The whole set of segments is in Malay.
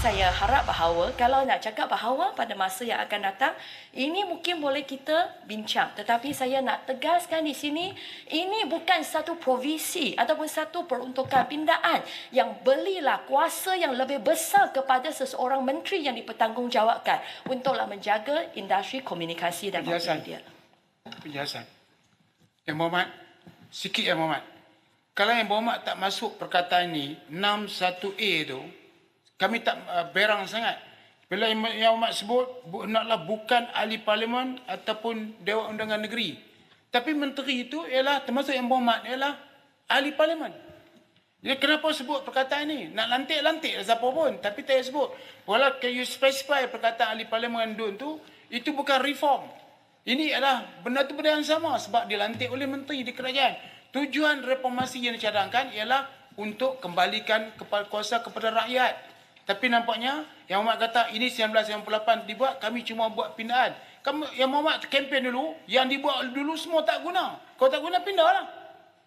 saya harap bahawa kalau nak cakap bahawa pada masa yang akan datang, ini mungkin boleh kita bincang. Tetapi saya nak tegaskan di sini, ini bukan satu provisi ataupun satu peruntukan pindaan yang belilah kuasa yang lebih besar kepada seseorang menteri yang dipertanggungjawabkan untuklah menjaga industri komunikasi dan multimedia. Penjelasan. Yang Berhormat, sikit Yang Berhormat. Kalau Yang Berhormat tak masuk perkataan ini, 61A tu, kami tak berang sangat. Bila Yang Berhormat sebut, naklah bukan ahli parlimen ataupun Dewan Undangan Negeri. Tapi menteri itu ialah, termasuk Yang Berhormat, ialah ahli parlimen. Jadi kenapa sebut perkataan ini? Nak lantik-lantik siapa pun, tapi tak sebut. Walau you specify perkataan ahli parlimen tu, itu bukan reform. Ini adalah benda tu benda yang sama sebab dilantik oleh menteri di kerajaan. Tujuan reformasi yang dicadangkan ialah untuk kembalikan kuasa kepada rakyat. Tapi nampaknya Yang Berhormat kata ini 1998 dibuat, kami cuma buat pindaan. Yang Berhormat kempen dulu, yang dibuat dulu semua tak guna. Kalau tak guna, pindahlah.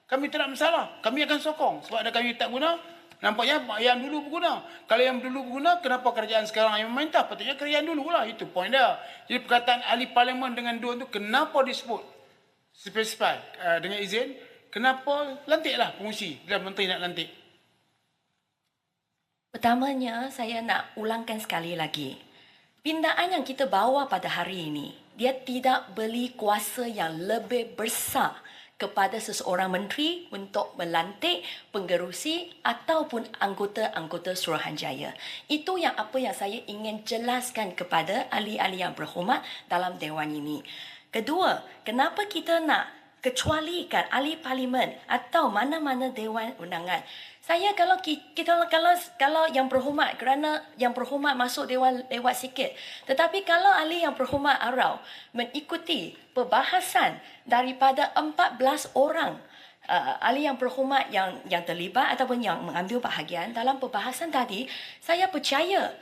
Kami tak ada masalah. Kami akan sokong. Sebab ada kami tak guna, nampaknya yang dulu berguna. Kalau yang dulu berguna, kenapa kerajaan sekarang yang memerintah? Patutnya kerajaan dulu lah. Itu poin dia. Jadi perkataan ahli parlimen dengan dua itu, kenapa disebut? Spesify dengan izin. Kenapa lantiklah pengurusi bila menteri nak lantik? Pertamanya, saya nak ulangkan sekali lagi. Pindaan yang kita bawa pada hari ini, dia tidak beli kuasa yang lebih besar kepada seseorang menteri untuk melantik pengerusi ataupun anggota-anggota Suruhanjaya. Itu yang apa yang saya ingin jelaskan kepada ahli-ahli yang berhormat dalam Dewan ini. Kedua, kenapa kita nak kecualikan ahli parlimen atau mana-mana Dewan Undangan? Saya kalau yang berhormat, kerana yang berhormat masuk Dewan lewat sikit. Tetapi kalau ahli yang berhormat Arau mengikuti perbahasan daripada 14 orang ahli yang berhormat yang terlibat ataupun yang mengambil bahagian dalam perbahasan tadi, saya percaya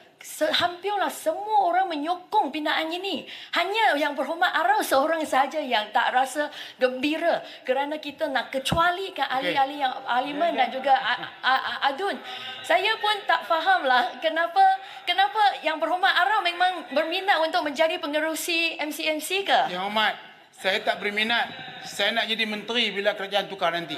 hampirlah semua orang menyokong pindaan ini. Hanya yang berhormat Arau seorang sahaja yang tak rasa gembira kerana kita nak kecualikan ahli-ahli yang parlimen dan juga adun. Saya pun tak fahamlah kenapa yang berhormat Arau memang berminat untuk menjadi pengerusi MCMC ke? Yang Hormat, saya tak berminat. Saya nak jadi menteri bila kerajaan tukar nanti.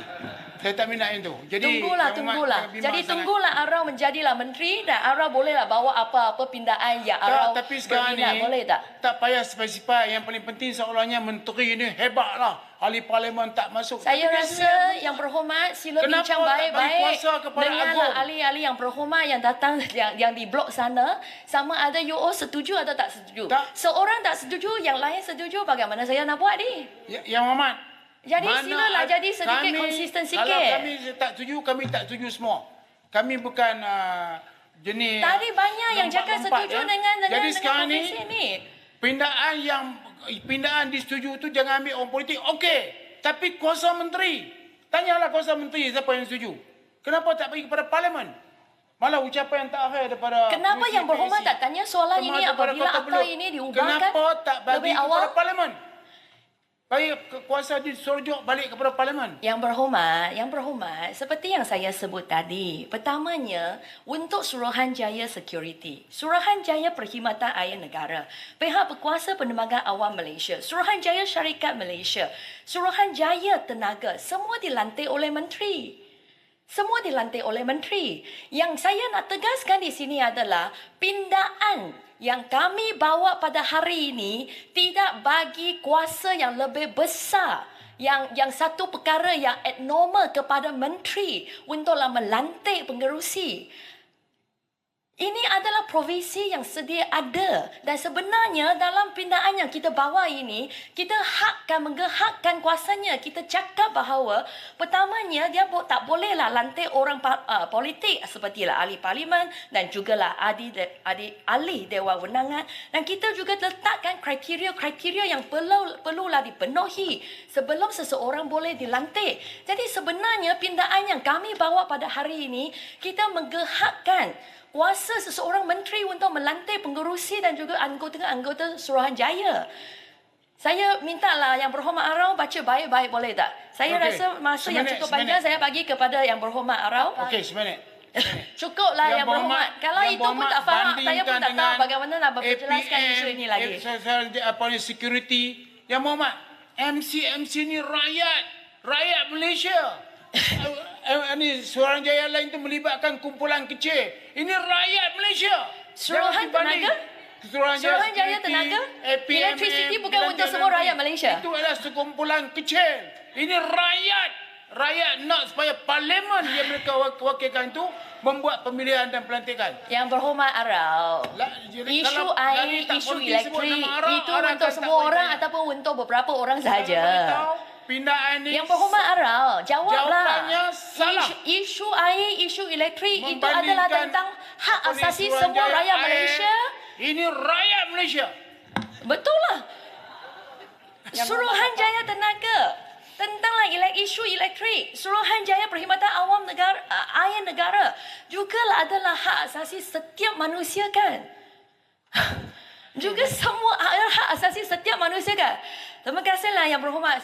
Saya tak minat yang tu. Jadi tunggulah. Jadi tunggulah Arau menjadilah menteri dan Arau bolehlah bawa apa-apa pindaan yang Arau tapi sekarang berminat, ni boleh tak? Tak payah spesify. Yang paling penting seolahnya menteri ni hebatlah. Ahli parlimen tak masuk. Saya rasa yang berhormat sila bincang baik-baik dengan ahli-ahli yang berhormat yang datang yang di blok sana, sama ada you all setuju atau tak setuju. Seorang tak setuju, yang lain setuju, bagaimana saya nak buat ni? Yang Hormat, jadi silalah jadi sedikit konsisten sikit. Kalau kami tak setuju, kami tak setuju semua. Kami bukan jenis tadi banyak yang cakap setuju dengan jadi sekarang ni. Pindaan disetujui tu jangan ambil orang politik. Okey, tapi kuasa menteri. Tanyalah kuasa menteri siapa yang setuju. Kenapa tak bagi kepada parlimen? Malah ucapan yang tak akhir daripada kenapa yang berhormat tak tanya soalan ini apabila akta ini diubahkan kenapa tak bagi lebih kepada awal? parlimen? Bagi kuasa disorjok balik kepada parlimen. Yang berhormat, seperti yang saya sebut tadi. Pertamanya, untuk Suruhanjaya Security, Suruhanjaya Perkhidmatan Air Negara, pihak berkuasa penerbangan awam Malaysia, Suruhanjaya Syarikat Malaysia, Suruhanjaya Tenaga, semua dilantik oleh menteri. Semua dilantik oleh menteri. Yang saya nak tegaskan di sini adalah pindaan yang kami bawa pada hari ini tidak bagi kuasa yang lebih besar, yang satu perkara yang abnormal kepada menteri untuklah melantik pengerusi. Ini adalah provisi yang sedia ada dan sebenarnya dalam pindaan yang kita bawa ini, kita menghakkan kuasanya. Kita cakap bahawa pertamanya dia tak bolehlah lantik orang politik sepertilah ahli parlimen dan jugalah ahli Dewan Undangan, dan kita juga letakkan kriteria yang perlulah dipenuhi sebelum seseorang boleh dilantik. Jadi sebenarnya pindaan yang kami bawa pada hari ini, kita menghakkan kuasa seseorang menteri untuk melantik pengerusi dan juga anggota-anggota Suruhanjaya. Saya mintalah Yang Berhormat Arau baca baik-baik, boleh tak? Saya rasa masa yang cukup panjang saya bagi kepada Yang Berhormat Arau. Okey, seminit. Cukuplah Yang Berhormat. Kalau Yang itu pun Berhormat tak faham, saya pun tak bandingkan tahu dengan bagaimana nak berjelaskan APM, isu ini lagi. soal apa ni security. Yang Berhormat, MC ni rakyat Malaysia. Ini Suruhanjaya lain tu melibatkan kumpulan kecil. Ini rakyat Malaysia. Suruhan tenaga? Suruhanjaya tenaga? Electricity bukan untuk semua rakyat Malaysia. Itu adalah sekumpulan kecil. Ini rakyat nak supaya parlimen yang mereka wakilkan itu membuat pemilihan dan pelantikan. Yang Berhormat Arau, isu Kalau air, lagi tak isu boleh sebut elektrik nama Arau, itu Arau untuk akan semua tak orang boleh. ataupun untuk beberapa orang Kalau sahaja. beritahu, pindaan ini Yang Berhormat Arau, jawablah. jawapannya salah. Isu air, isu elektrik itu Membandingkan adalah tentang hak apa ni, asasi Suruhanjaya semua rakyat air, Malaysia. Ini rakyat Malaysia. Betul lah. Suruhanjaya Tenaga tentanglah isu elektrik. Suruhanjaya Perkhidmatan Awam Negara, Air Negara jugalah adalah hak asasi setiap manusia kan. Juga semua hak asasi setiap manusia kan. Terima kasihlah Yang Berhormat.